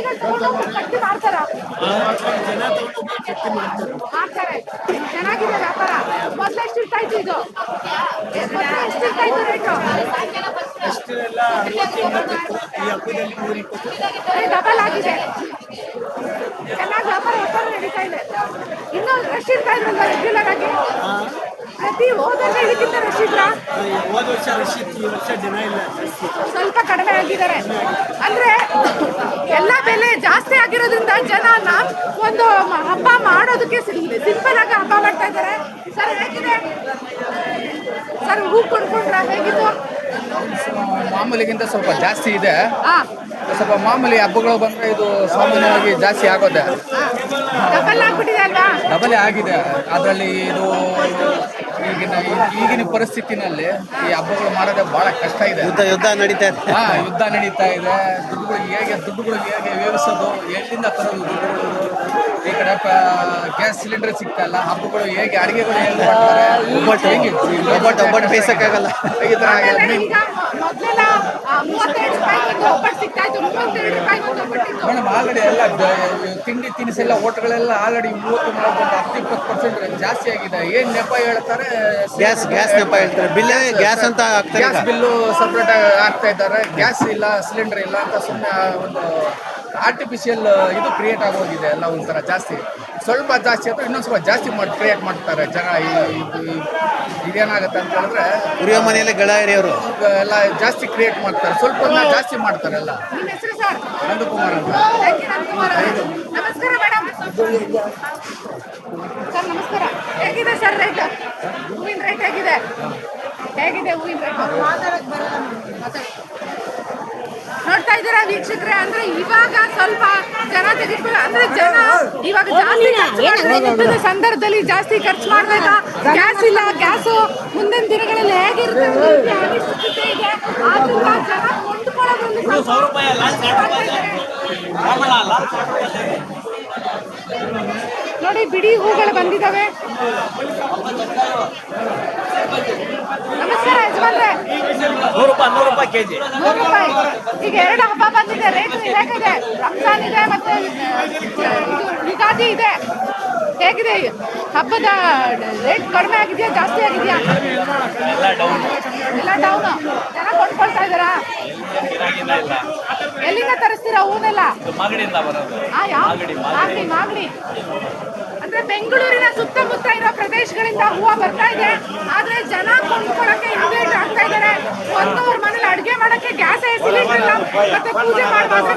ವ್ಯಾಪಾರಿಗಳು ತಗೊಂಡು ಕಟ್ಟಿ ಮಾಡ್ತಾರ ಜನ ತಗೊಂಡು ಕಟ್ಟಿ ಮಾಡ್ತಾರೆ. ಚೆನ್ನಾಗಿದೆ ವ್ಯಾಪಾರ. ಮೊದಲು ಎಷ್ಟು ಇರ್ತಾ ಇತ್ತು ಇದು? ಮೊದಲು ಎಷ್ಟು ಇರ್ತಾ ಇತ್ತು ರೇಟು? ಅಷ್ಟೆಲ್ಲ 68 ಈ ಹಬ್ಬದಲ್ಲಿ 120 ಡಬಲ್ ಆಗಿದೆ. ಚೆನ್ನಾಗಿ ವ್ಯಾಪಾರ ಒಟ್ಟಾರೆ ನಡೀತಾ ಇದೆ. ಇನ್ನೂ ರಶ್ ಇರ್ತಾ ಇದ್ರಲ್ವಾ ರೆಗ್ಯುಲರ್ ಆಗಿ? ಪ್ರತಿ ಹೋದ ಇದಕ್ಕಿಂತ ರಶ್ ಇದ್ರ? ಹೋದ ವರ್ಷ ರಶ್ ಇತ್ತು, ಈ ವರ್ಷ ಜನ ಇಲ್ಲ, ಸ್ವಲ್ಪ ಕಡಿಮೆ ಆಗಿದ್ದಾರೆ. ಅಂದ್ರೆ ಎಲ್ಲ ಬೆಲೆ ಜಾಸ್ತಿ ಆಗಿರೋದ್ರಿಂದ ಜನ ಒಂದು ಹಬ್ಬ ಮಾಡೋದಕ್ಕೆ ಸಿಂಪಲ್ ಆಗಿ ಹಬ್ಬ ಮಾಡ್ತಾ ಇದ್ದಾರೆ. ಸರ್ ಹೇಗಿದೆ ಸರ್? ಹೂ ಕೊಂಡ್ಕೊಂಡ್ರ ಹೇಗಿತ್ತು? ಮಾಮೂಲಿಗಿಂತ ಸ್ವಲ್ಪ ಜಾಸ್ತಿ ಇದೆ. ಸ್ವಲ್ಪ ಮಾಮೂಲಿ ಹಬ್ಬಗಳು ಬಂದ್ರೆ ಇದು ಸಾಮಾನ್ಯವಾಗಿ ಜಾಸ್ತಿ ಆಗೋದೆ. ಡಬಲ್ ಆಗ್ಬಿಟ್ಟಿದೆ ಅಲ್ವಾ? ಡಬಲ್ ಆಗಿದೆ. ಅದರಲ್ಲಿ ಇದು ಈಗಿನ ಪರಿಸ್ಥಿತಿನಲ್ಲಿ ಈ ಹಬ್ಬಗಳು ಮಾಡೋದೇ ಬಹಳ ಕಷ್ಟ ಇದೆ. ಯುದ್ಧ ನಡೀತಾ ಇದೆ. ಯುದ್ಧ ನಡೀತಾ ಇದೆ. ದುಡ್ಡುಗಳು ಹೇಗೆ ವ್ಯವಸೋದು, ಎಲ್ಲಿಂದ ತರೋದು ದುಡ್ಡುಗಳು? ಈ ಕಡೆ ಗ್ಯಾಸ್ ಸಿಲಿಂಡರ್ ಸಿಗ್ತಾ ಇಲ್ಲ. ಹಬ್ಬಗಳು ಹೇಗೆ ಅಡಿಗೆಗಳು ಹೇಗೆ ಮಾಡ್ತಾರೆ? ಒಬ್ಬಟ್ಟು ಬೇಯಿಸಕ್ಕಾಗಲ್ಲ. ಈಗ ಮೊದಲೆಲ್ಲ 32 ರೂಪಾಯಿ ಒಂದು ಒಬ್ಬಟ್ಟು ಸಿಗ್ತಾ ಇತ್ತು, 32 ರೂಪಾಯಿ ಒಂದು ಒಬ್ಬಟ್ಟಿತ್ತು. ಮೇಡಮ್ ಆಲ್ರೆಡಿ ಎಲ್ಲ ತಿಂಡಿ ತಿನಿಸೆಲ್ಲ ಹೋಟೆಗಳೆಲ್ಲ ಆಲ್ರೆಡಿ 30-40% ಜಾಸ್ತಿ ಆಗಿದೆ. ಏನ್ ನೆಪ ಹೇಳ್ತಾರೆ? ಗ್ಯಾಸ್ ನೆಪ ಹೇಳ್ತಾರೆ. ಬಿಲ್ ಗ್ಯಾಸ್ ಅಂತ ಗ್ಯಾಸ್ ಬಿಲ್ಲು ಸಪ್ರೇಟ್ ಆಗ್ತಾ ಇದ್ದಾರೆ. ಗ್ಯಾಸ್ ಇಲ್ಲ, ಸಿಲಿಂಡರ್ ಇಲ್ಲ ಅಂತ ಸುಮ್ಮನೆ ಒಂದು ಆರ್ಟಿಫಿಷಿಯಲ್ ಇದು ಕ್ರಿಯೇಟ್ ಆಗೋಗಿದೆ. ಎಲ್ಲ ಒಂಥರ ಜಾಸ್ತಿ, ಸ್ವಲ್ಪ ಜಾಸ್ತಿ ಅಥವಾ ಇನ್ನೊಂದು ಸ್ವಲ್ಪ ಜಾಸ್ತಿ ಕ್ರಿಯೇಟ್ ಮಾಡ್ತಾರೆ ಜನ. ಇದೇನಾಗುತ್ತೆ ಅಂತ ಹೇಳಿದ್ರೆ ಉರಿಯೋ ಮನೆಯಲ್ಲಿ ಗಳ ಹಿರಿಯವರು ಎಲ್ಲ ಜಾಸ್ತಿ ಕ್ರಿಯೇಟ್ ಮಾಡ್ತಾರೆ, ಸ್ವಲ್ಪ ಜಾಸ್ತಿ ಮಾಡ್ತಾರೆ ಎಲ್ಲ. ನಿಮ್ಮ ಹೆಸರು ಸರ್? ನಂದಕುಮಾರ್ ಅಂತ. ನಮಸ್ಕಾರ ಮೇಡಮ್. ಸರ್ ನಮಸ್ಕಾರ. ಹೇಗಿದೆ ಸರ್ ರೇಟ್? ಹೂವಿನ ರೇಟ್ ಹೇಗಿದೆ? ಹೇಗಿದೆ ಹೂವಿನ ರೇಟ್? ನೋಡ್ತಾ ಇದ್ದೀರಾ ವೀಕ್ಷಕರೇ? ಅಂದ್ರೆ ಇವಾಗ ಸ್ವಲ್ಪ ಜನ ತೆಗೆದುಕೊಳ್ಳ, ಅಂದ್ರೆ ಜನ ಇವಾಗ ಜಾಸ್ತಿ ಸಂದರ್ಭದಲ್ಲಿ ಜಾಸ್ತಿ ಖರ್ಚು ಮಾಡ್ಬೇಕಾ? ಗ್ಯಾಸ್ ಇಲ್ಲ, ಗ್ಯಾಸು ಮುಂದಿನ ದಿನಗಳಲ್ಲಿ ಹೇಗಿರುತ್ತೆ ಅನಿಶ್ಚಿತತೆ ಇದೆ. ಆದ್ರಿಂದ ಜನ ಕೊಂಡುಕೊಳ್ಳೋದ್ರಲ್ಲಿ ನೋಡಿ ಬಿಡಿ ಹೂಗಳು ಬಂದಿದ್ದಾವೆ. ನಮಸ್ಕಾರ ಯಜಮಾನ್ರೆ. 100 ರೂಪಾಯಿ ಕೆಜಿ. 100 ರೂಪಾಯಿ. ಈಗ 2 ಹಬ್ಬ ಬಂದಿದೆ, ರೇಟ್ ಹೇಗಿದೆ? ರಂಜಾನ್ ಇದೆ ಮತ್ತೆ ಯುಗಾದಿ ಇದೆ. ಹೇಗಿದೆ ಹಬ್ಬದ ರೇಟ್? ಕಡಿಮೆ ಆಗಿದೆಯಾ, ಜಾಸ್ತಿ ಆಗಿದೆಯಾ? ಎಲ್ಲ ಡೌನು. ಜನ ಕೊಂಡ್ಕೊಳ್ತಾ ಇದ್ದಾರಾ? ಎಲ್ಲಿಂದ ತರಿಸ್ತೀರಾ ಹೂನೆಲ್ಲ? ಮಾಗಡಿ. ಅಂದ್ರೆ ಬೆಂಗಳೂರಿನ ಸುತ್ತಮುತ್ತ ಇರೋ ಪ್ರದೇಶಗಳಿಂದ ಹೂವು ಬರ್ತಾ ಇದೆ. ಆದ್ರೆ ಜನ ಕೊಂಡ್ಕೊಳಕ್ಕೆ ಇನ್ವೇಟ್ ಆಗ್ತಾ ಇದ್ದಾರೆ. ಒಂದು ಅವ್ರ ಮನೇಲಿ ಅಡುಗೆ ಮಾಡಕ್ಕೆ ಗ್ಯಾಸ್ ಸಿಲಿಂಡರ್ ಇಲ್ಲ, ಮತ್ತೆ ಪೂಜೆ ಮಾಡುವಾಗ